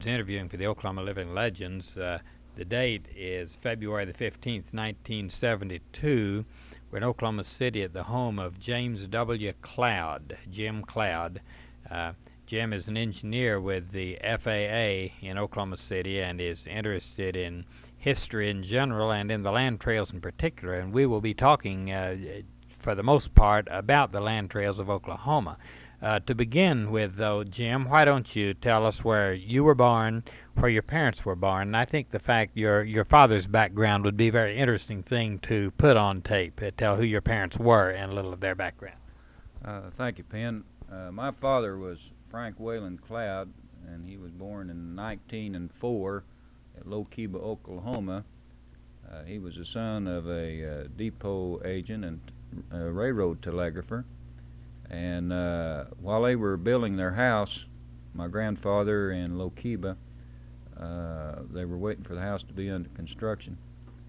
Interviewing for the Oklahoma Living Legends. The date is February the 15th, 1972. We're in Oklahoma City at the home of James W. Cloud, Jim Cloud. Jim is an engineer with the FAA in Oklahoma City and is interested in history in general and in the land trails in particular. And we will be talking, for the most part, about the land trails of Oklahoma. To begin with, though, Jim, why don't you tell us where you were born, where your parents were born? And I think the fact your father's background would be a very interesting thing to put on tape, tell who your parents were and a little of their background. Thank you, Penn. My father was Frank Wayland Cloud, and he was born in 1904 at Lokiba, Oklahoma. He was the son of a depot agent and a railroad telegrapher. And while they were building their house, my grandfather in Lokiba, they were waiting for the house to be under construction,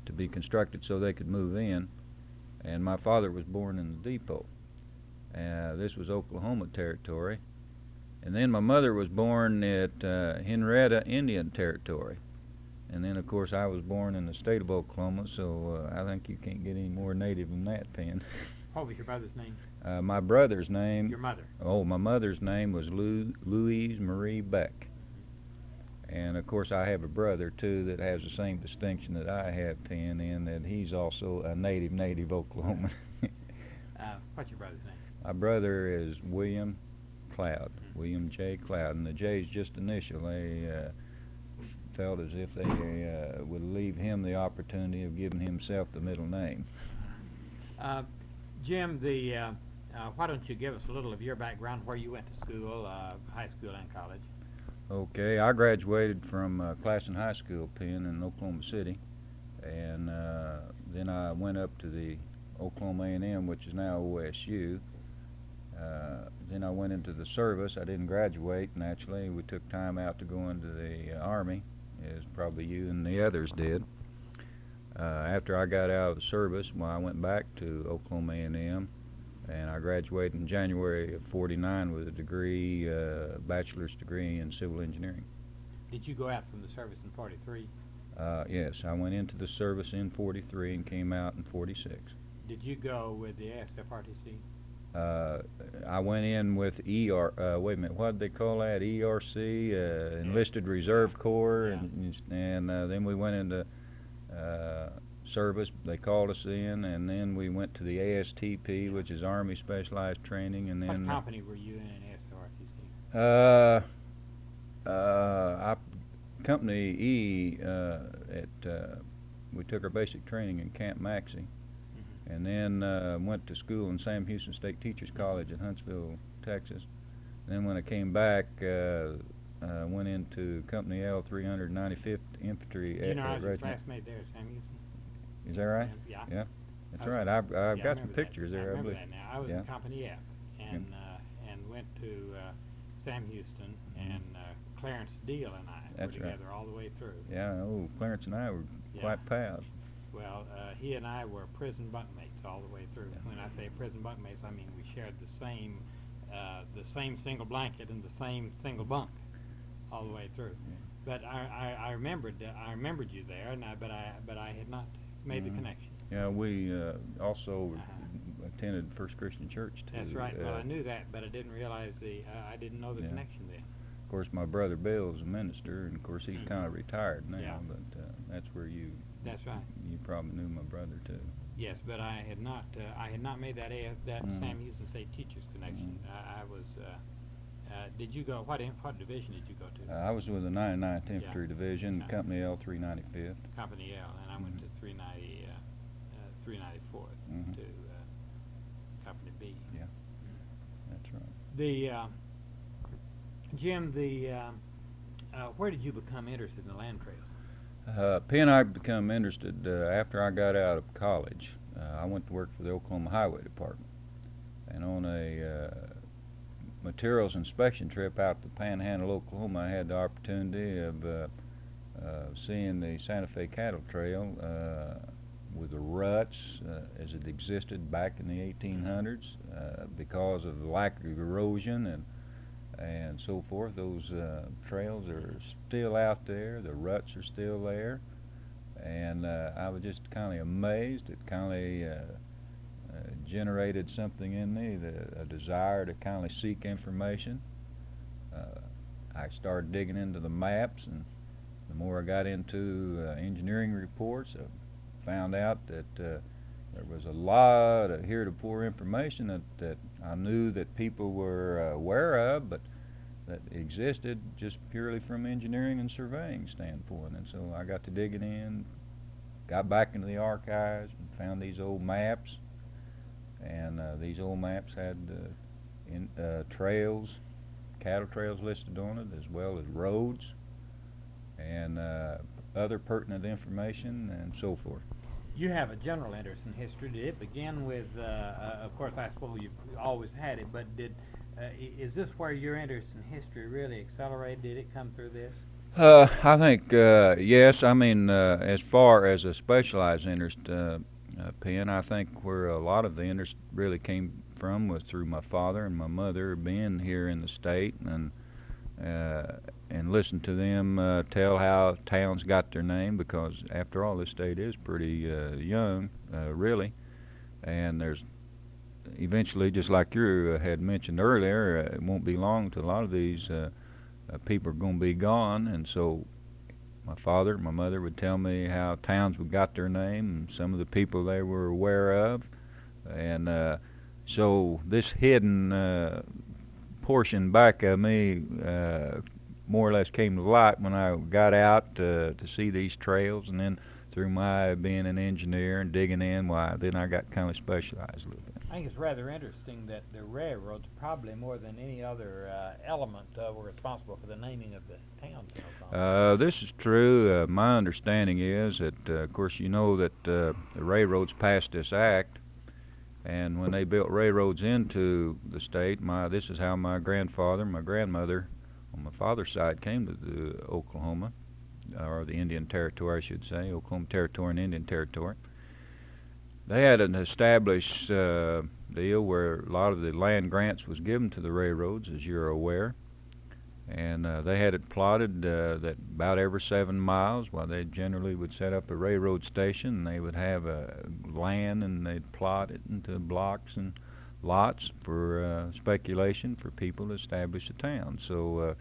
to be constructed so they could move in. And my father was born in the depot. This was Oklahoma territory. And then my mother was born at Henrietta, Indian Territory. And then, of course, I was born in the state of Oklahoma, so I think you can't get any more native than that, Penn. What was your brother's name? My brother's name. Your mother? Oh, my mother's name was Louise Marie Beck. And, of course, I have a brother, too, that has the same distinction that I have, Penn, in that he's also a native Oklahoman. What's your brother's name? My brother is William Cloud, William J. Cloud, and the J's just initial. They felt as if they would leave him the opportunity of giving himself the middle name. Jim, why don't you give us a little of your background, where you went to school, high school and college? Okay, I graduated from Classen High School, Penn, in Oklahoma City, and then I went up to the Oklahoma A&M, which is now OSU. Then I went into the service. I didn't graduate, naturally. We took time out to go into the Army, as probably you and the others did. After I got out of the service, I went back to Oklahoma A&M, and I graduated in January of '49 with a degree, bachelor's degree in civil engineering. Did you go out from the service in '43? Yes, I went into the service in '43 and came out in '46. Did you go with the ASFRTC? I went in with wait a minute, what did they call that? ERC, Enlisted Reserve Corps, and then we went into service. They called us in, and then we went to the ASTP, which is Army Specialized Training, and then. What company were you in ASFRTC? Company E. We took our basic training in Camp Maxey. And then went to school in Sam Houston State Teachers College in Huntsville, Texas. And then when I came back, went into Company L, 395th Infantry You know, I was your Regiment. classmate there at Sam Houston. Is that right? Yeah. Yeah, that's right. I've got some pictures there. I I remember believe. that now. I was in Company F and went to Sam Houston, and Clarence Deal and I were together all the way through. Yeah. Oh, Clarence and I were quite pals. Well, he and I were prison bunkmates all the way through. When I say prison bunkmates, I mean we shared the same single blanket and the same single bunk all the way through. But I remembered you there, and but I had not made the connection. Yeah, we also attended First Christian Church too. That's right. Well, I knew that, but I didn't realize I didn't know the connection then. Of course, my brother Bill is a minister, and of course he's kind of retired now. Yeah. But that's where you. That's right. You probably knew my brother too. Yes, but I had not made that Sam Houston State Teachers connection. I was. Did you go? What division did you go to? I was with the 99th Infantry Division, Company L, 395th. Company L, and I went to 394th to Company B. Yeah, that's right. The Jim, where did you become interested in the land trails? Penn, I become interested after I got out of college. I went to work for the Oklahoma Highway Department, and on a materials inspection trip out to Panhandle, Oklahoma, I had the opportunity of seeing the Santa Fe Cattle Trail with the ruts as it existed back in the 1800s because of the lack of erosion, and so forth. Those trails are still out there. The ruts are still there. And I was just kind of amazed. It kind of generated something in me, a desire to kind of seek information. I started digging into the maps, and the more I got into engineering reports, I found out that there was a lot of heretofore information that I knew that people were aware of, but that existed just purely from engineering and surveying standpoint. And so I got to digging in, got back into the archives, and found these old maps. And these old maps had trails, cattle trails listed on it, as well as roads and other pertinent information and so forth. You have a general interest in history. Did it begin with, of course, I suppose you've always had it, but is this where your interest in history really accelerated? Did it come through this? I think, yes. I mean, as far as a specialized interest, Penn, I think where a lot of the interest really came from was through my father and my mother being here in the state, and listen to them tell how towns got their name, because after all, this state is pretty young, really. And there's eventually, just like you had mentioned earlier, it won't be long till a lot of these people are going to be gone. And so my father and my mother would tell me how towns got their name and some of the people they were aware of. And so this hidden portion back of me more or less came to light when I got out to see these trails, and then through my being an engineer and digging in, then I got kind of specialized a little bit. I think it's rather interesting that the railroads, probably more than any other element, were responsible for the naming of the towns in Oklahoma. This is true. My understanding is that, of course, you know that the railroads passed this act, and when they built railroads into the state, this is how my grandfather and my grandmother on my father's side came to the Oklahoma, or the Indian Territory, I should say, Oklahoma Territory and Indian Territory. They had an established deal where a lot of the land grants was given to the railroads, as you're aware, and they had it plotted that about every 7 miles, they generally would set up a railroad station, and they would have land, and they'd plot it into blocks and lots for speculation for people to establish a town. So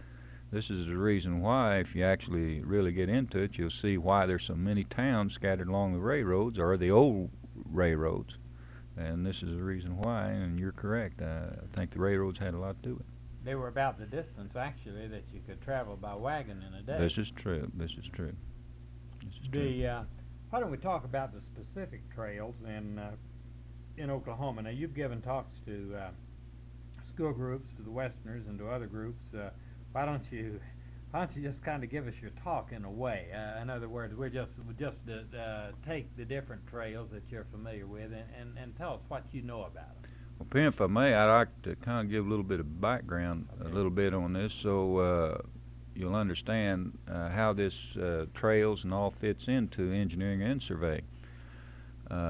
this is the reason why, if you actually really get into it, you'll see why there's so many towns scattered along the railroads, or the old railroads. And this is the reason why, and you're correct. I think the railroads had a lot to do with it. They were about the distance, actually, that you could travel by wagon in a day. This is true. This is true. This is true. Why don't we talk about the specific trails in Oklahoma? Now, you've given talks to school groups, to the Westerners, and to other groups. Why don't you just kind of give us your talk in a way? In other words, we'll just take the different trails that you're familiar with and tell us what you know about them. Well, Penn, if I may, I'd like to kind of give a little bit of background, a little bit on this, so you'll understand how this trails and all fits into engineering and surveying.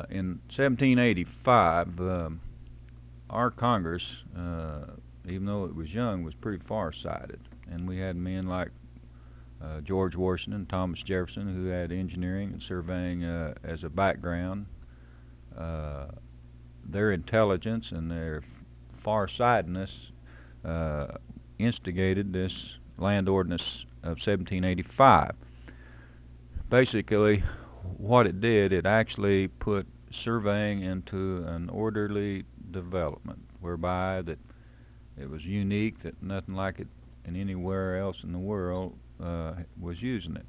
In 1785, our Congress, even though it was young, was pretty far-sighted, and we had men like George Washington, Thomas Jefferson, who had engineering and surveying as a background. Their intelligence and their farsightedness instigated this land ordinance of 1785. Basically, what it did, it actually put surveying into an orderly development, whereby that it was unique, that nothing like it in anywhere else in the world was using it.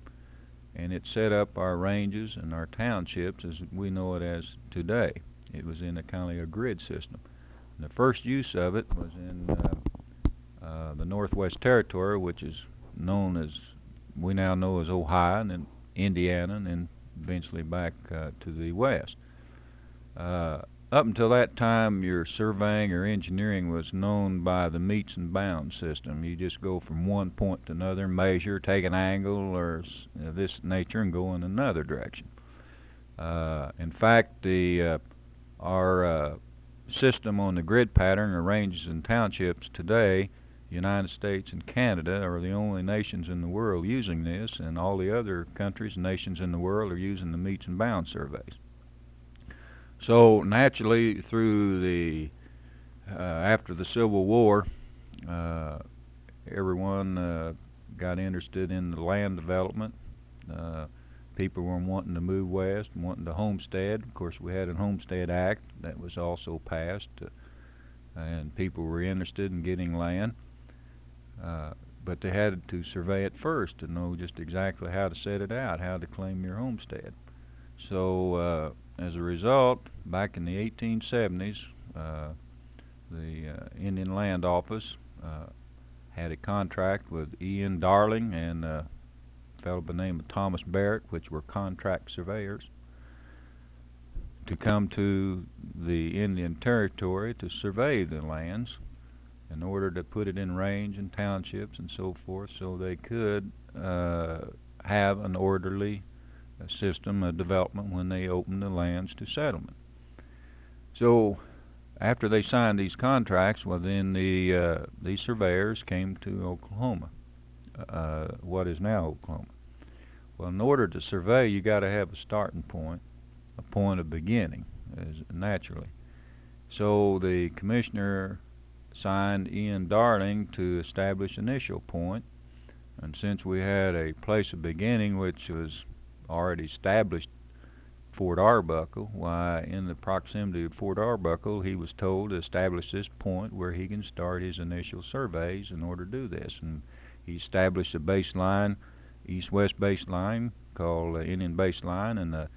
And it set up our ranges and our townships as we know it as today. It was in a kind of a grid system. And the first use of it was in the Northwest Territory, which is known as, we now know as Ohio, and then Indiana, and then eventually back to the West. Up until that time, your surveying or engineering was known by the meets and bounds system. You just go from one point to another, measure, take an angle or this nature, and go in another direction. In fact, our system on the grid pattern or ranges and townships today United States and Canada are the only nations in the world using this, and all the other countries and nations in the world are using the meets and bounds surveys. So naturally, through the after the Civil War, everyone got interested in the land development. People were wanting to move west, wanting to homestead. Of course, we had a Homestead Act that was also passed, and people were interested in getting land. But they had to survey it first to know just exactly how to set it out, how to claim your homestead. So as a result, back in the 1870s, the Indian Land Office had a contract with Ian Darling and a fellow by the name of Thomas Barrett, which were contract surveyors, to come to the Indian Territory to survey the lands in order to put it in range and townships and so forth, so they could have an orderly system of development when they opened the lands to settlement. So after they signed these contracts, well, then these surveyors came to Oklahoma, what is now Oklahoma. Well, in order to survey, you got to have a starting point, a point of beginning, naturally. So the commissioner signed Ian Darling to establish initial point, and since we had a place of beginning which was already established, Fort Arbuckle, why in the proximity of Fort Arbuckle he was told to establish this point where he can start his initial surveys in order to do this. And he established a baseline, east-west baseline called Indian baseline, and the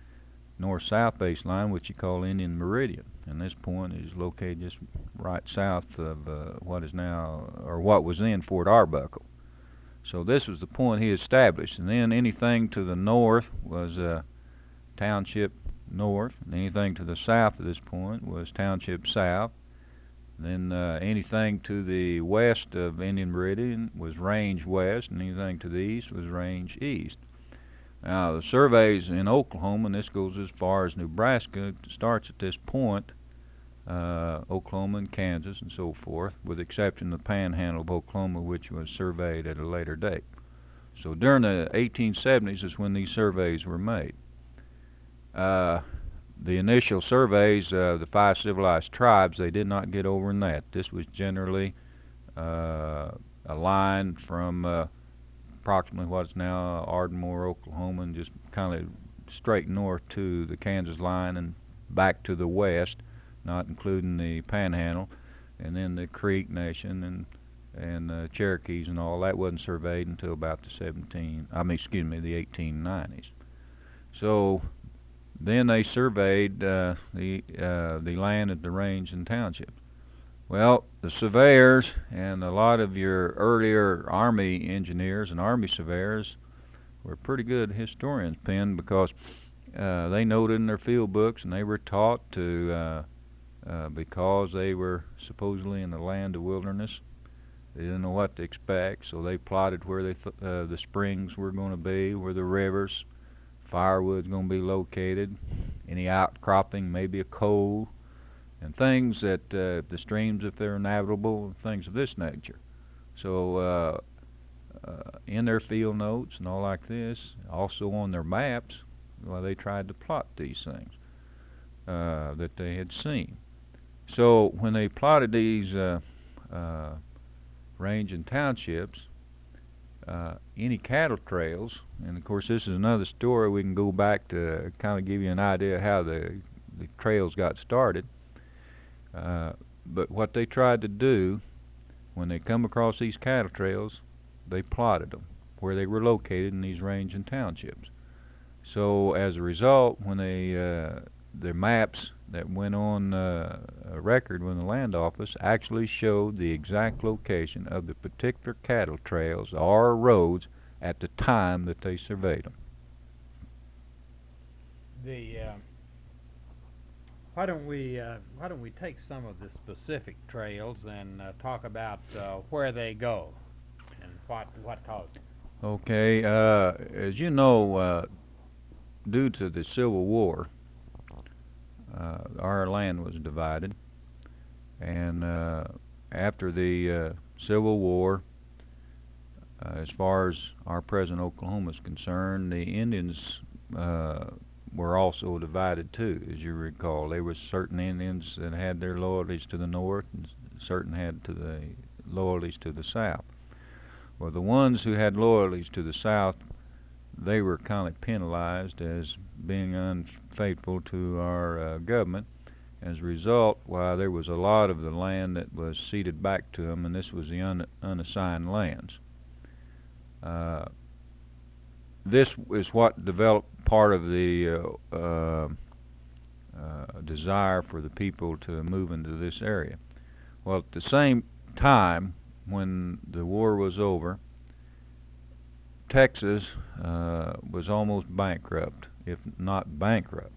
north-south baseline which you call Indian meridian. And this point is located just right south of what is now, or what was then, Fort Arbuckle. So this was the point he established, and then anything to the north was Township North, and anything to the south of this point was Township South. Then anything to the west of Indian Meridian was Range West, and anything to the east was Range East. Now the surveys in Oklahoma, and this goes as far as Nebraska, starts at this point, Oklahoma and Kansas and so forth, with the exception of the Panhandle of Oklahoma, which was surveyed at a later date. So during the 1870s is when these surveys were made. The initial surveys, the 5 civilized tribes, they did not get over in that. This was generally a line from approximately what's now Ardmore, Oklahoma, and just kind of straight north to the Kansas line and back to the west, not including the Panhandle, and then the Creek Nation and Cherokees and all that wasn't surveyed until about the 1890s. So then they surveyed the land at the range and townships. Well, the surveyors and a lot of your earlier Army engineers and Army surveyors were pretty good historians, Penn, because they noted in their field books, and they were taught to, because they were supposedly in the land of wilderness, they didn't know what to expect, so they plotted where the springs were going to be, where the rivers, firewood's going to be located, any outcropping, maybe a cove, and things that the streams, if they're navigable, things of this nature. So in their field notes and all like this, also on their maps, well, they tried to plot these things that they had seen. So when they plotted these range and townships, any cattle trails, and of course this is another story, we can go back to kind of give you an idea how the trails got started. But what they tried to do when they come across these cattle trails, they plotted them where they were located in these range and townships. So as a result, when their maps that went on a record with the land office actually showed the exact location of the particular cattle trails or roads at the time that they surveyed them. Why don't we take some of the specific trails and talk about where they go and what caused them? Okay, as you know, due to the Civil War, our land was divided, and after the Civil War, as far as our present Oklahoma is concerned, the Indians were also divided too, as you recall. There were certain Indians that had their loyalties to the north and certain had to the loyalties to the south. Well, the ones who had loyalties to the south, they were kind of penalized as being unfaithful to our government. As a result, why, there was a lot of the land that was ceded back to them, and this was the unassigned lands. This is what developed part of the desire for the people to move into this area. Well, at the same time, when the war was over, Texas was almost bankrupt, if not bankrupt.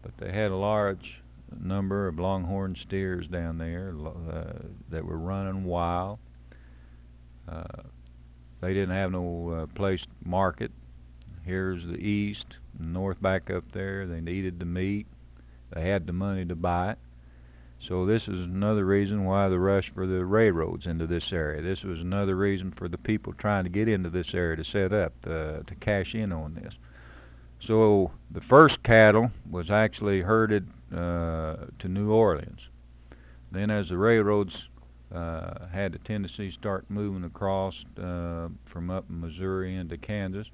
But they had a large number of longhorn steers down there that were running wild. They didn't have no place to market. Here's the east, north back up there. They needed the meat. They had the money to buy it. So this is another reason why the rush for the railroads into this area. This was another reason for the people trying to get into this area to set up, to cash in on this. So the first cattle was actually herded to New Orleans. Then as the railroads had a tendency to start moving across from up in Missouri into Kansas,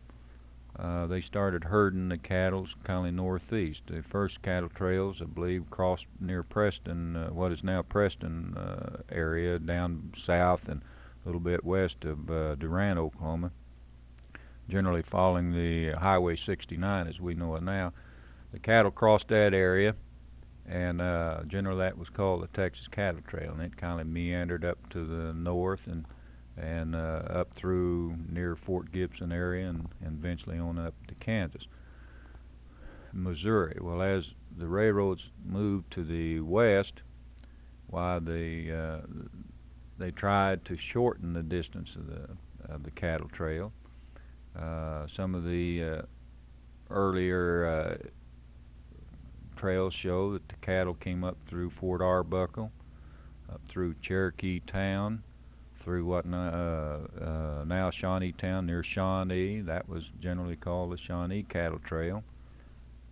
they started herding the cattle kind of northeast. The first cattle trails, I believe, crossed near Preston, what is now Preston area, down south and a little bit west of Durant, Oklahoma, generally following the Highway 69 as we know it now. The cattle crossed that area, and generally that was called the Texas Cattle Trail, and it kind of meandered up to the north and up through near Fort Gibson area and eventually on up to Kansas, Missouri. Well, as the railroads moved to the west, why they tried to shorten the distance of the cattle trail. Some of the earlier trails show that the cattle came up through Fort Arbuckle, up through Cherokee Town, through what now Shawnee Town near Shawnee. That was generally called the Shawnee Cattle Trail.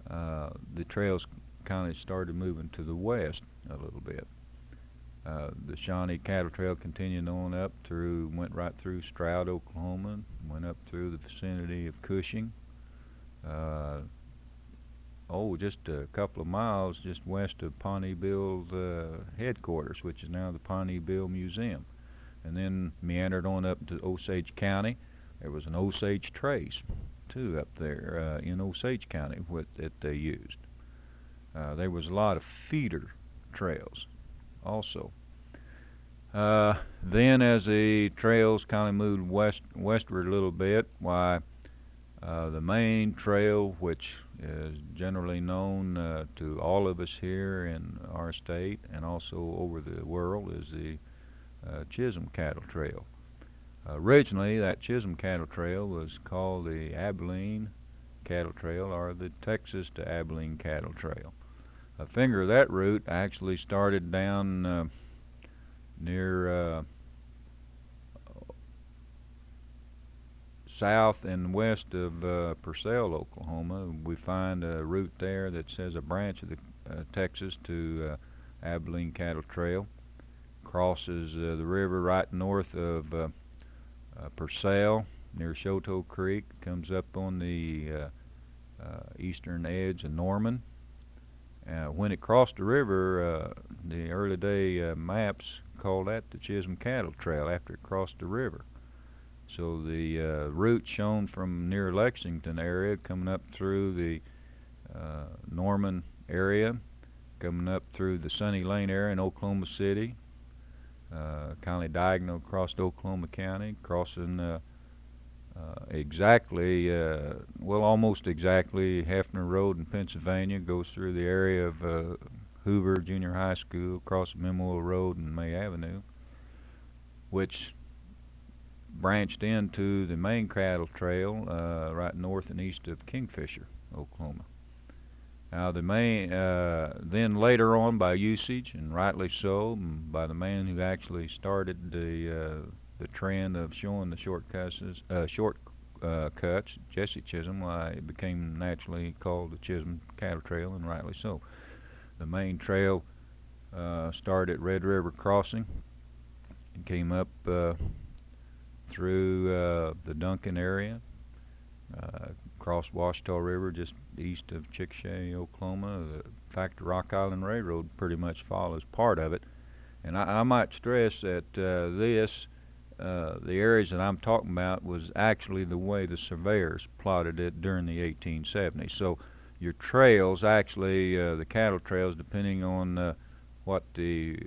The trails kind of started moving to the west a little bit. The Shawnee Cattle Trail continued on up through, went right through Stroud, Oklahoma, went up through the vicinity of Cushing. Just a couple of miles just west of Pawnee Bill's headquarters, which is now the Pawnee Bill Museum. And then meandered on up to Osage County. There was an Osage Trace, too, up there in Osage County that they used. There was a lot of feeder trails also. Then as the trails kind of moved westward a little bit, why the main trail, which is generally known to all of us here in our state and also over the world, is the Chisholm Cattle Trail. Originally, that Chisholm Cattle Trail was called the Abilene Cattle Trail, or the Texas to Abilene Cattle Trail. A finger of that route actually started down near south and west of Purcell, Oklahoma. We find a route there that says a branch of the Texas to Abilene Cattle Trail. Crosses the river right north of Purcell near Choteau Creek, comes up on the eastern edge of Norman. When it crossed the river, the early day maps called that the Chisholm Cattle Trail after it crossed the river. So the route shown from near Lexington area, coming up through the Norman area, coming up through the Sunny Lane area in Oklahoma City, kind of diagonal across Oklahoma County, crossing almost exactly Hefner Road in Pennsylvania, goes through the area of Hoover Junior High School, across Memorial Road and May Avenue, which branched into the main cattle trail right north and east of Kingfisher, Oklahoma. Now the main, then later on by usage, and rightly so, by the man who actually started the trend of showing the cuts, Jesse Chisholm, why it became naturally called the Chisholm Cattle Trail, and rightly so. The main trail started at Red River Crossing and came up through the Duncan area, crossed Washita River just east of Chickasha, Oklahoma. In fact, the Rock Island Railroad pretty much follows part of it. And I might stress that the areas that I'm talking about was actually the way the surveyors plotted it during the 1870s. So your trails, actually, the cattle trails, depending on what the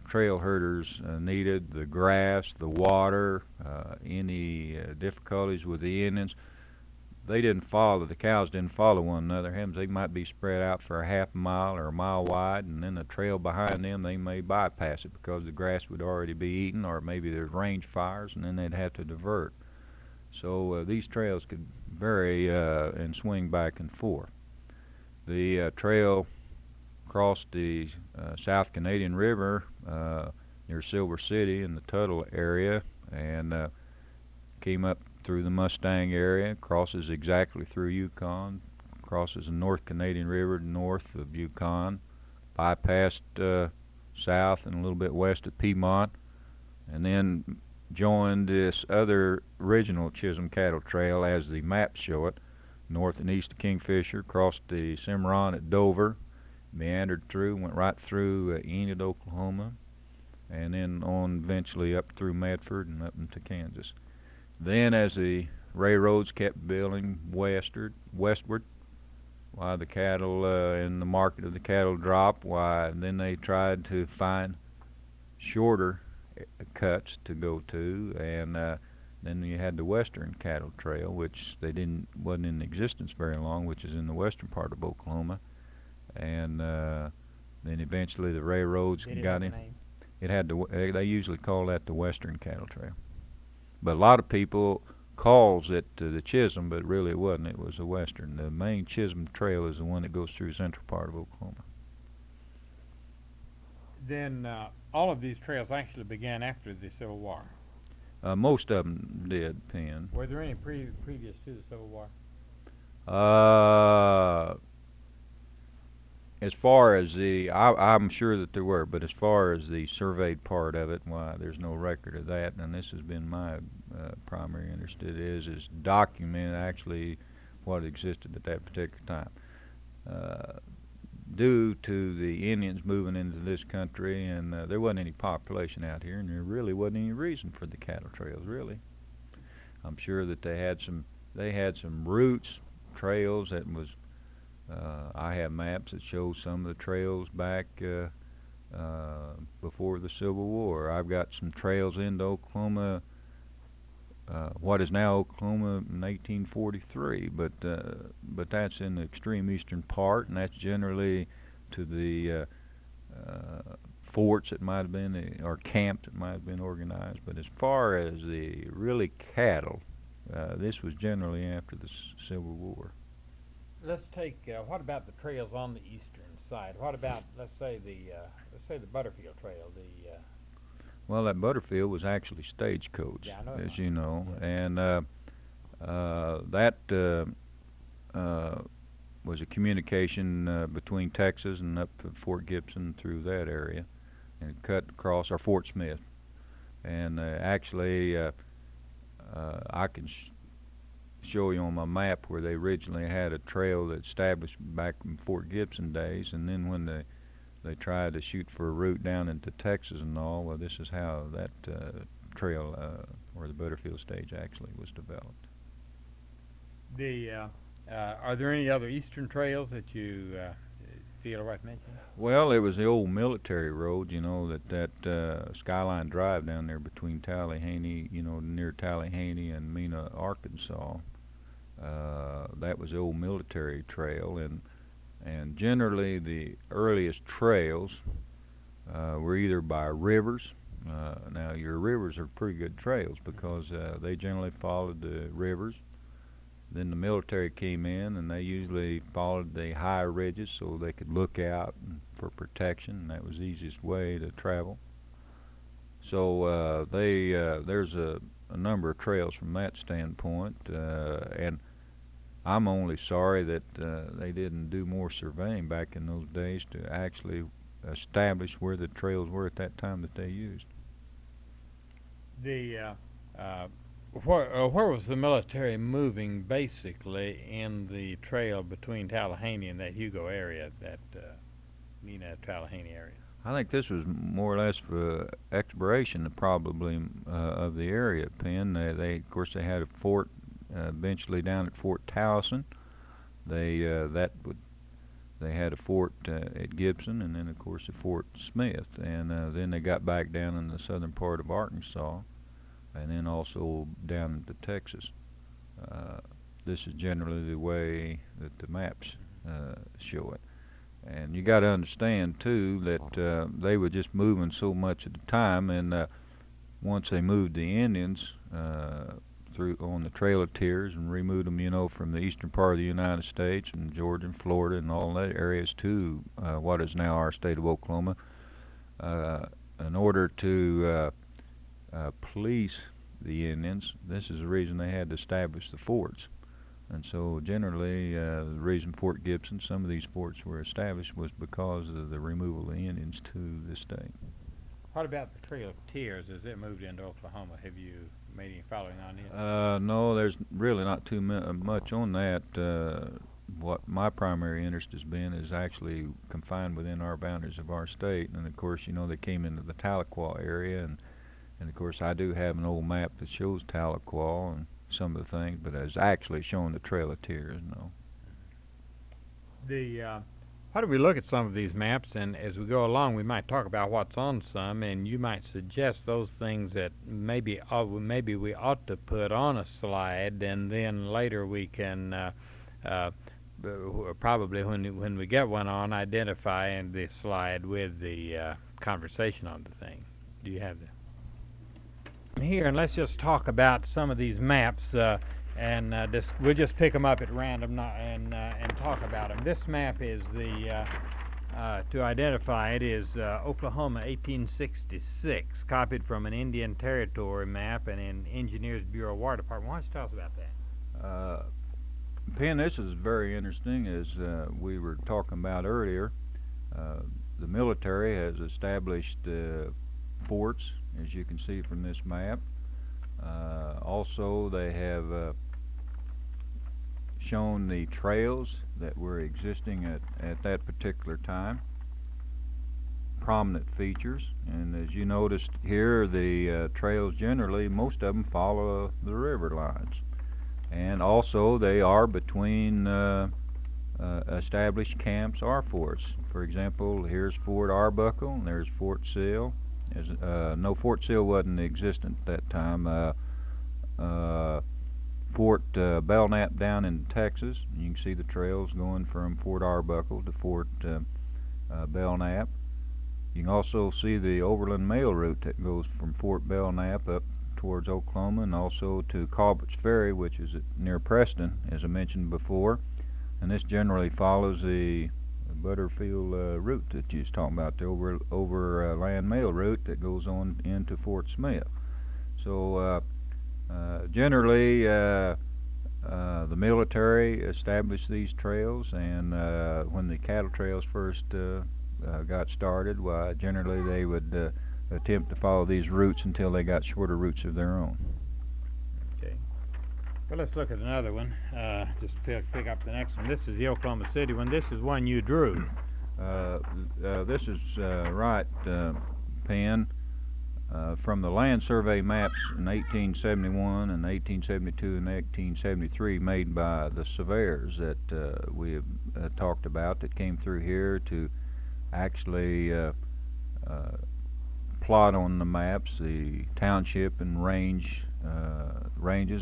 trail herders needed, the grass, the water, any difficulties with the Indians, the cows didn't follow one another. They might be spread out for a half a mile or a mile wide, and then the trail behind them, they may bypass it because the grass would already be eaten, or maybe there's range fires, and then they'd have to divert. So these trails could vary and swing back and forth. The trail crossed the South Canadian River near Silver City in the Tuttle area, and came up through the Mustang area, crosses exactly through Yukon, crosses the North Canadian River north of Yukon, bypassed south and a little bit west of Piedmont, and then joined this other original Chisholm Cattle Trail as the maps show it, north and east of Kingfisher, crossed the Cimarron at Dover, meandered through, went right through Enid, Oklahoma, and then on eventually up through Medford and up into Kansas. Then as the railroads kept building westward, why the cattle and the market of the cattle dropped, why then they tried to find shorter cuts to go to, and then you had the Western Cattle Trail, which wasn't in existence very long, which is in the western part of Oklahoma, and then eventually the railroads got in. It had they usually call that the Western Cattle Trail. But a lot of people calls it the Chisholm, but really it wasn't. It was the Western. The main Chisholm Trail is the one that goes through the central part of Oklahoma. Then all of these trails actually began after the Civil War. Most of them did, Penn. Were there any previous to the Civil War? As far as I'm sure that there were, but as far as the surveyed part of it, why, there's no record of that, and this has been my primary interest. It is document actually what existed at that particular time. Due to the Indians moving into this country, and there wasn't any population out here, and there really wasn't any reason for the cattle trails, really. I'm sure that they had some routes, trails that was. I have maps that show some of the trails back before the Civil War. I've got some trails into Oklahoma, what is now Oklahoma, in 1843, but that's in the extreme eastern part, and that's generally to the forts that might have been, or camps that might have been organized. But as far as the really cattle, this was generally after the Civil War. Let's take. What about the trails on the eastern side? What about, let's say the Butterfield Trail? Well, that Butterfield was actually stagecoach, Yeah, I know as you know, yeah. and that was a communication between Texas and up to Fort Gibson through that area, and cut across, or Fort Smith, and actually I can show you on my map where they originally had a trail that established back in Fort Gibson days, and then when they tried to shoot for a route down into Texas and all, well, this is how that trail, or the Butterfield stage, actually was developed. Are there any other eastern trails that you feel worth mentioning? Well, it was the old military road, you know, that Skyline Drive down there between Tallahassee, you know, near Tallahassee and Mena, Arkansas. That was the old military trail, and generally the earliest trails were either by rivers. Now your rivers are pretty good trails because they generally followed the rivers, Then the military came in, and they usually followed the higher ridges so they could look out for protection, and that was the easiest way to travel. So there's a number of trails from that standpoint, and I'm only sorry that they didn't do more surveying back in those days to actually establish where the trails were at that time that they used. Where was the military moving basically in the trail between Tallahassee and that Hugo area, that Tallahassee area? I think this was more or less for exploration, probably, of the area. Penn. Of course, they had a fort eventually down at Fort Towson. They had a fort at Gibson, and then of course at Fort Smith, and then they got back down in the southern part of Arkansas, and then also down into Texas. This is generally the way that the maps show it. And you got to understand too that they were just moving so much at the time, and once they moved the Indians through on the Trail of Tears and removed them, from the eastern part of the United States and Georgia and Florida and all that areas to what is now our state of Oklahoma, in order to police the Indians. This is the reason they had to establish the forts. And so generally, the reason Fort Gibson, some of these forts were established, was because of the removal of the Indians to this state. What about the Trail of Tears as it moved into Oklahoma? Have you made any following on it? No, there's really not too much on that. What my primary interest has been is actually confined within our boundaries of our state. And of course, they came into the Tahlequah area, and of course I do have an old map that shows Tahlequah and some of the things, but it's actually showing the Trail of Tears, no. Why don't we look at some of these maps, and as we go along, we might talk about what's on some, and you might suggest those things that maybe we ought to put on a slide, and then later we can probably when we get one on, identify in the slide with the conversation on the thing. Do you have that? Here, and let's just talk about some of these maps, and we'll just pick them up at random and talk about them. This map is to identify it is Oklahoma 1866, copied from an Indian Territory map and in Engineers Bureau War Department. Why don't you tell us about that? Penn, this is very interesting. As we were talking about earlier, the military has established forts, as you can see from this map. Also, they have shown the trails that were existing at that particular time, prominent features, and as you noticed here, the trails generally, most of them follow the river lines, and also they are between established camps or forts. For example, here's Fort Arbuckle, and there's Fort Sill. No, Fort Sill wasn't existent at that time. Fort Belknap down in Texas. You can see the trails going from Fort Arbuckle to Fort Belknap. You can also see the overland mail route that goes from Fort Belknap up towards Oklahoma, and also to Culbert's Ferry, which is near Preston, as I mentioned before. And this generally follows the Butterfield route that you was talking about, the overland mail route that goes on into Fort Smith. So generally, the military established these trails, and when the cattle trails first got started, generally they would attempt to follow these routes until they got shorter routes of their own. Okay. Well, let's look at another one. Just pick up the next one. This is the Oklahoma City one. This is one you drew. This is right, Penn. From the land survey maps in 1871 and 1872 and 1873 made by the surveyors that we have talked about, that came through here to actually plot on the maps the township and ranges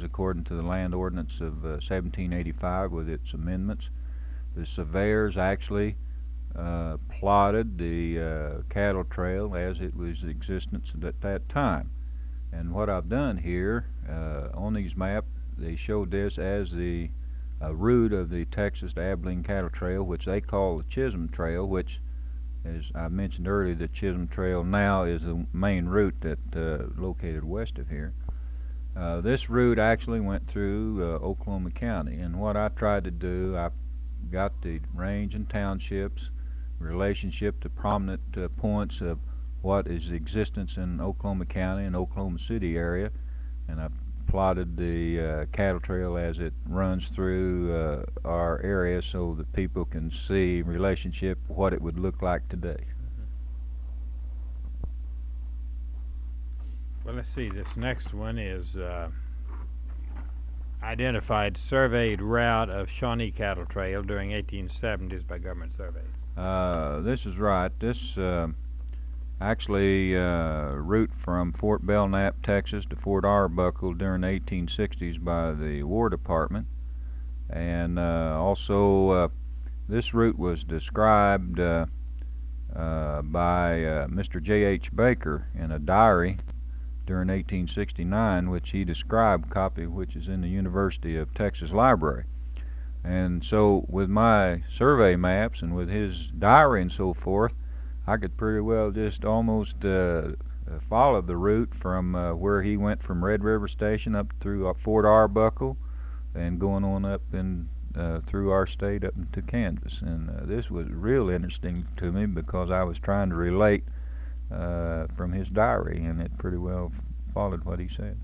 according to the land ordinance of 1785 with its amendments. The surveyors actually plotted the cattle trail as it was in existence at that time. And what I've done here on these maps, they showed this as the route of the Texas to Abilene Cattle Trail, which they call the Chisholm Trail, which, as I mentioned earlier, the Chisholm Trail now is the main route that located west of here. This route actually went through Oklahoma County, and what I tried to do, I got the range and townships, relationship to prominent points of what is the existence in Oklahoma County and Oklahoma City area, and I plotted the cattle trail as it runs through our area so that people can see relationship, what it would look like today. Well, let's see. This next one is identified surveyed route of Shawnee Cattle Trail during 1870s by government surveys. This is right. This actually route from Fort Belknap, Texas to Fort Arbuckle during the 1860s by the War Department. And also this route was described by Mr. J.H. Baker in a diary during 1869, which he described, copy of which is in the University of Texas Library. And so with my survey maps and with his diary and so forth, I could pretty well just almost follow the route from where he went from Red River Station up through Fort Arbuckle and going on up and through our state up into Kansas. And this was real interesting to me because I was trying to relate from his diary, and it pretty well followed what he said.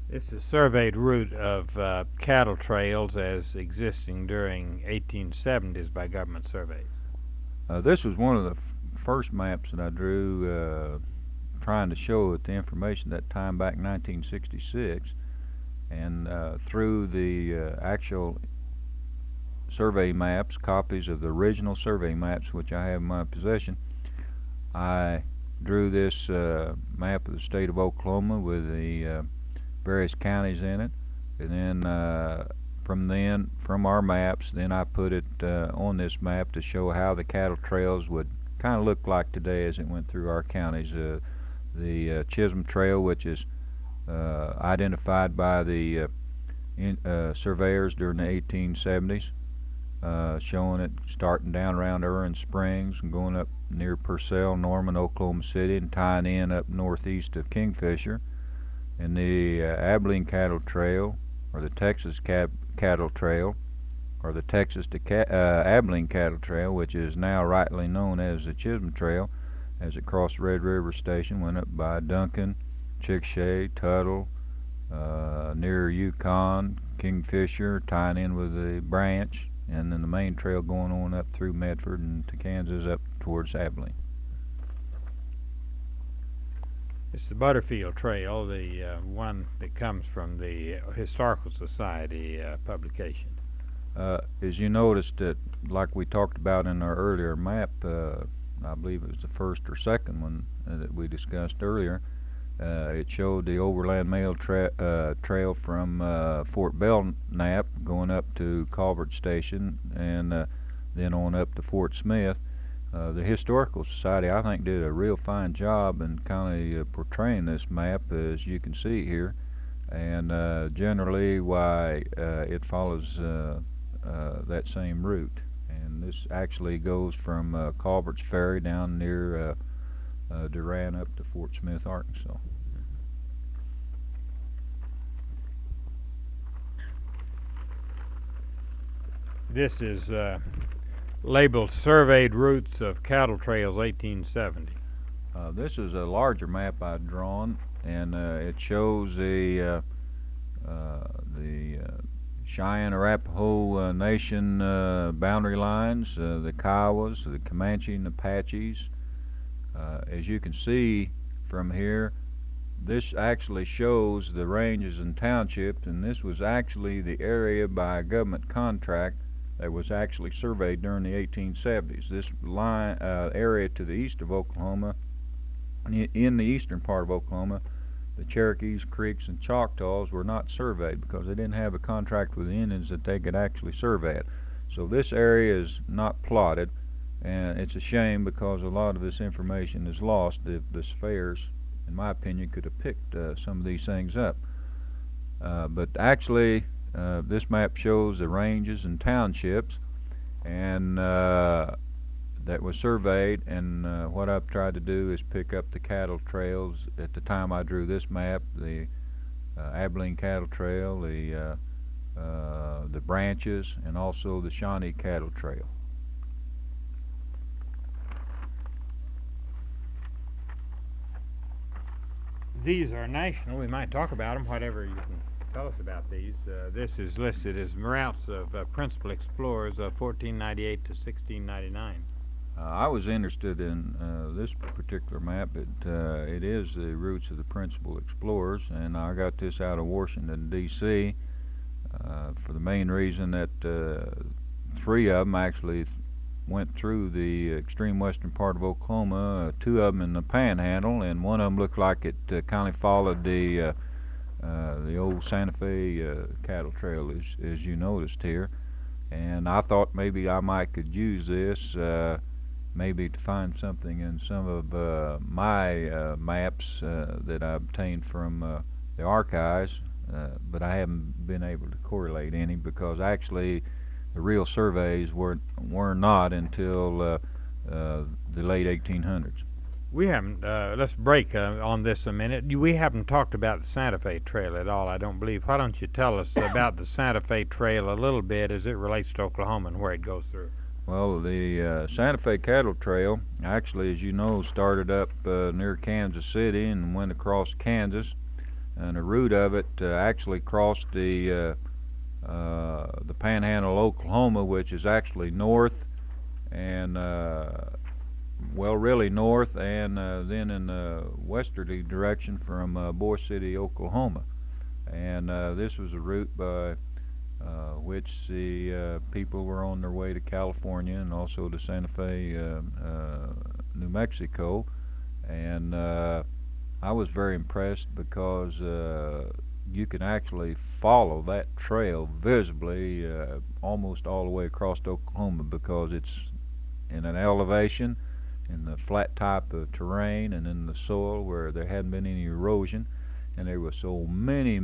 It's a surveyed route of cattle trails as existing during 1870s by government surveys. This was one of the first maps that I drew trying to show the information at that time back in 1966, and through the actual survey maps, copies of the original survey maps which I have in my possession, I drew this map of the state of Oklahoma with the various counties in it, and then from our maps, then I put it on this map to show how the cattle trails would kind of look like today as it went through our counties. The Chisholm Trail, which is identified by the surveyors during the 1870s, showing it starting down around Irwin Springs and going up near Purcell, Norman, Oklahoma City, and tying in up northeast of Kingfisher. And the Abilene Cattle Trail, or the Texas Cattle Trail, or the Texas to Abilene Cattle Trail, which is now rightly known as the Chisholm Trail, as it crossed Red River Station, went up by Duncan, Chickasha, Tuttle, near Yukon, Kingfisher, tying in with the branch, and then the main trail going on up through Medford and to Kansas up towards Abilene. It's the Butterfield Trail, the one that comes from the Historical Society publication. As you noticed, that, like we talked about in our earlier map, I believe it was the first or second one that we discussed earlier, it showed the overland mail trail from Fort Belknap going up to Culvert Station and then on up to Fort Smith. The Historical Society, I think, did a real fine job in kind of portraying this map, as you can see here, and generally why it follows that same route. And this actually goes from Culver's Ferry down near Durant up to Fort Smith, Arkansas. This is labeled Surveyed Routes of Cattle Trails 1870. This is a larger map I've drawn, and it shows the Cheyenne Arapaho Nation boundary lines, the Kiowas, the Comanche, and Apaches. As you can see from here, this actually shows the ranges and townships, and this was actually the area by a government contract that was actually surveyed during the 1870s. This line area to the east of Oklahoma, in the eastern part of Oklahoma, the Cherokees, Creeks, and Choctaws were not surveyed because they didn't have a contract with the Indians that they could actually survey it. So this area is not plotted, and it's a shame because a lot of this information is lost. The surveyors in my opinion, could have picked some of these things up. But actually, this map shows the ranges and townships, and that was surveyed, and what I've tried to do is pick up the cattle trails. At the time I drew this map, the Abilene Cattle Trail, the branches, and also the Shawnee Cattle Trail. These are national. We might talk about them, whatever you can tell us about these. This is listed as routes of principal explorers of 1498 to 1699. I was interested in this particular map. It is the routes of the principal explorers, and I got this out of Washington, D.C. For the main reason that 3 of them actually went through the extreme western part of Oklahoma, 2 of them in the Panhandle, and 1 of them looked like it kind of followed the old Santa Fe cattle trail, as you noticed here. And I thought maybe I might could use this maybe to find something in some of my maps that I obtained from the archives, but I haven't been able to correlate any, because actually the real surveys were not until the late 1800s. We haven't, let's break on this a minute. We haven't talked about the Santa Fe Trail at all, I don't believe. Why don't you tell us about the Santa Fe Trail a little bit as it relates to Oklahoma and where it goes through? Well, the Santa Fe Cattle Trail, actually, as you know, started up near Kansas City and went across Kansas, and the route of it actually crossed the Panhandle, Oklahoma, which is actually north, and well, really north, and then in the westerly direction from Boise City, Oklahoma. And this was a route by which the people were on their way to California and also to Santa Fe, New Mexico. And I was very impressed because you can actually follow that trail visibly almost all the way across Oklahoma, because it's in an elevation, in the flat type of terrain, and in the soil where there hadn't been any erosion. And there were so many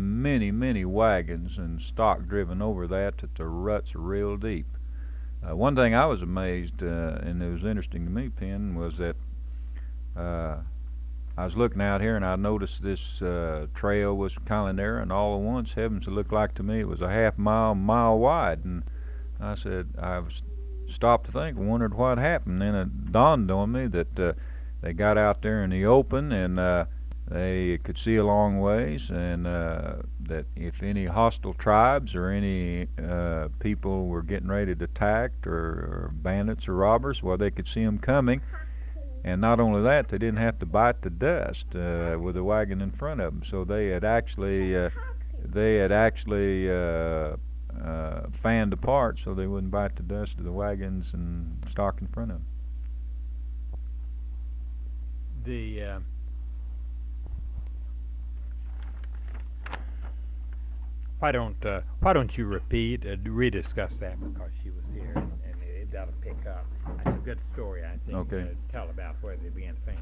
wagons and stock driven over that the ruts are real deep. One thing I was amazed, and it was interesting to me, Penn, was that I was looking out here and I noticed this trail was kind of narrow, and all at once, heavens, it looked like to me it was a mile wide. And I said, I stopped to think, wondered what happened. Then it dawned on me that they got out there in the open, and they could see a long ways, and that if any hostile tribes or any people were getting ready to attack, or bandits or robbers, well, they could see them coming. And not only that, they didn't have to bite the dust with a wagon in front of them. So they had actually fanned apart so they wouldn't bite the dust of the wagons and stock in front of them. Why don't you rediscuss that, because she was here, and that'll pick up. That's a good story, I think. Okay. To tell about where they began to fan.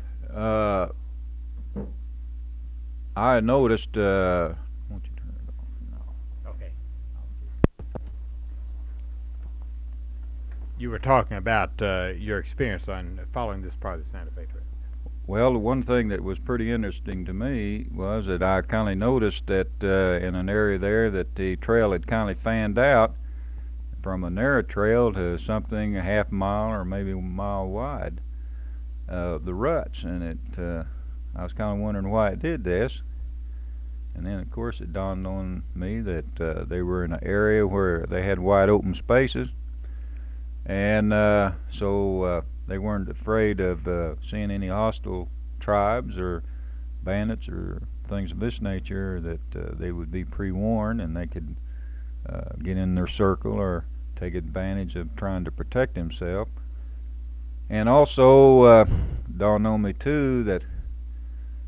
I noticed. Won't you turn it off? No. Okay. You were talking about your experience on following this part of the Santa Fe Trail. Well, the one thing that was pretty interesting to me was that I kind of noticed that in an area there that the trail had kind of fanned out from a narrow trail to something a half mile or maybe a mile wide, the ruts. And I was kind of wondering why it did this. And then, of course, it dawned on me that they were in an area where they had wide open spaces. And so they weren't afraid of seeing any hostile tribes or bandits or things of this nature, that they would be pre-warned and they could get in their circle or take advantage of trying to protect himself. And also dawned on me too that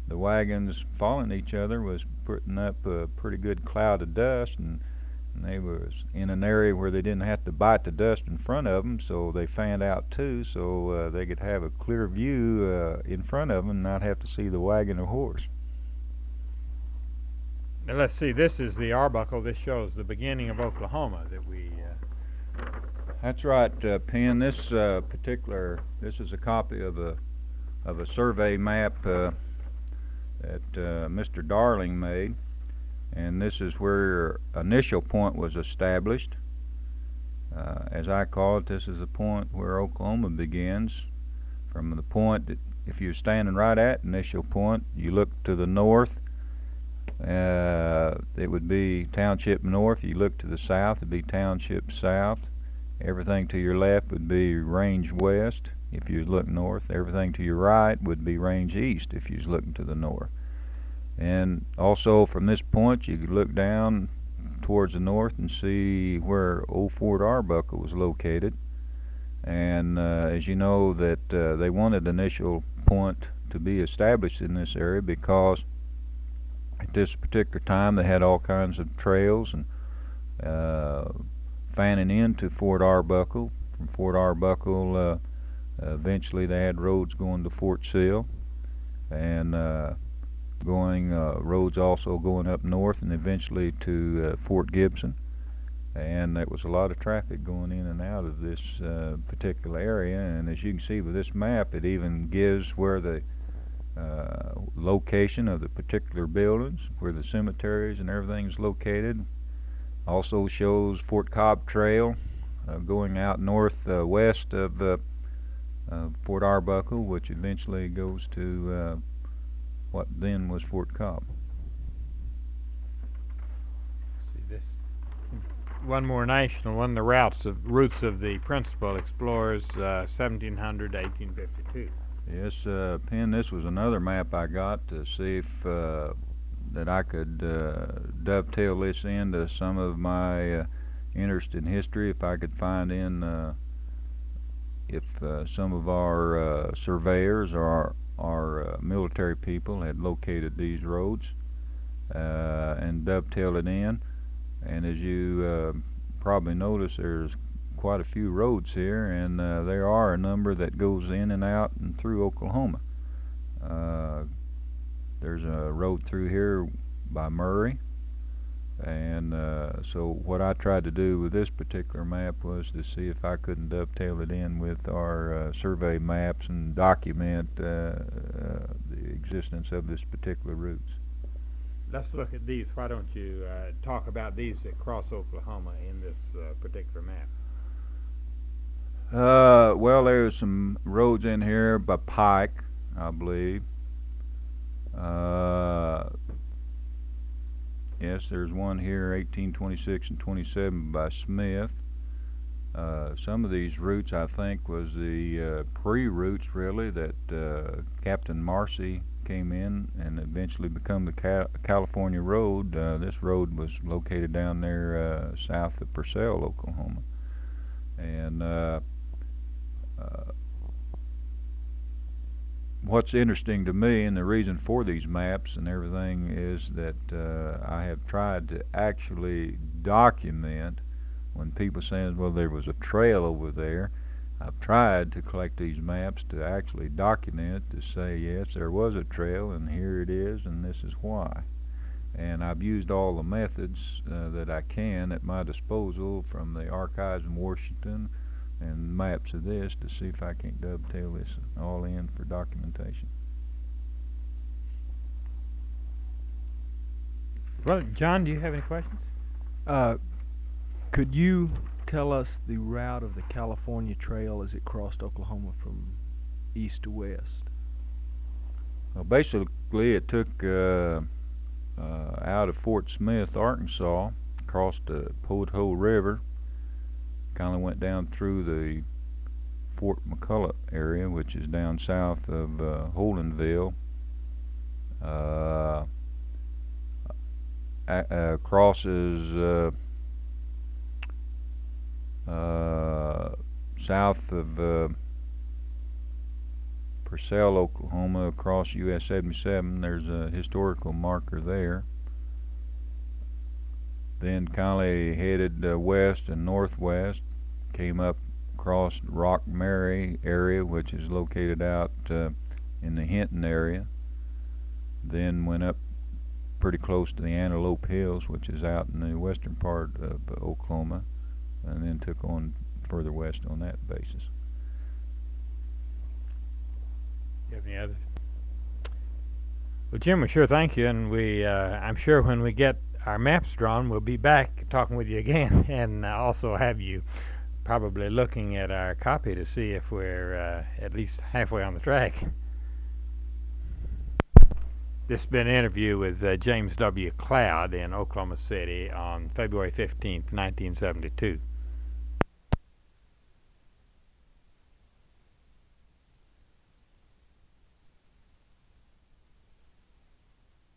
the wagons following each other was putting up a pretty good cloud of dust, and And they was in an area where they didn't have to bite the dust in front of them, so they fanned out too, so they could have a clear view in front of them and not have to see the wagon or horse. Now let's see, this is the Arbuckle. This shows the beginning of Oklahoma that we... That's right, Penn. This is a copy of a survey map that Mr. Darling made, and this is where Initial Point was established. As I call it, this is the point where Oklahoma begins. From the point that, if you're standing right at Initial Point, you look to the north, it would be Township North. You look to the south, it'd be Township South. Everything to your left would be Range West if you was looking north. Everything to your right would be Range East if you was looking to the north. And also from this point you could look down towards the north and see where old Fort Arbuckle was located. And as you know, that they wanted Initial Point to be established in this area because at this particular time they had all kinds of trails and fanning into Fort Arbuckle. From Fort Arbuckle, eventually they had roads going to Fort Sill, and roads also going up north and eventually to Fort Gibson. And there was a lot of traffic going in and out of this particular area. And as you can see with this map, it even gives where the location of the particular buildings, where the cemeteries and everything is located. Also shows Fort Cobb Trail going out northwest of Fort Arbuckle, which eventually goes to what then was Fort Cobb. See this one more national one, the routes of the principal explorers, 1700 to 1852. Yes, Penn, this was another map I got to see if that I could dovetail this into some of my interest in history, if I could find in if some of our surveyors or our military people had located these roads and dovetail it in. And as you probably notice, there's quite a few roads here, and there are a number that goes in and out and through Oklahoma. There's a road through here by Murray, and so what I tried to do with this particular map was to see if I couldn't dovetail it in with our survey maps and document the existence of this particular routes. Let's look at these. Why don't you talk about these that cross Oklahoma in this particular map? Well, there's some roads in here by Pike, I believe. Yes, there's one here, 1826 and 27 by Smith. Some of these routes, I think, was the pre-routes really that Captain Marcy came in and eventually become the California Road. This road was located down there south of Purcell, Oklahoma. And what's interesting to me, and the reason for these maps and everything, is that I have tried to actually document when people say, well, there was a trail over there. I've tried to collect these maps to actually document it, to say, yes, there was a trail, and here it is, and this is why. And I've used all the methods that I can at my disposal from the archives in Washington and maps of this to see if I can't dovetail this all in for documentation. Well, John, do you have any questions? Could you tell us the route of the California Trail as it crossed Oklahoma from east to west? Well, basically it took out of Fort Smith, Arkansas, crossed the Pothole River, kind of went down through the Fort McCulloch area, which is down south of Holdenville, crosses south of Purcell, Oklahoma, across US 77. There's a historical marker there. Then kind of headed west and northwest, came up across Rock Mary area, which is located out in the Hinton area. Then went up pretty close to the Antelope Hills, which is out in the western part of Oklahoma, and then took on further west on that basis. You have any others? Well, Jim, we sure thank you, and I'm sure when we get our maps drawn, we'll be back talking with you again, and also have you probably looking at our copy to see if we're at least halfway on the track. This has been an interview with James W. Cloud in Oklahoma City on February 15th, 1972.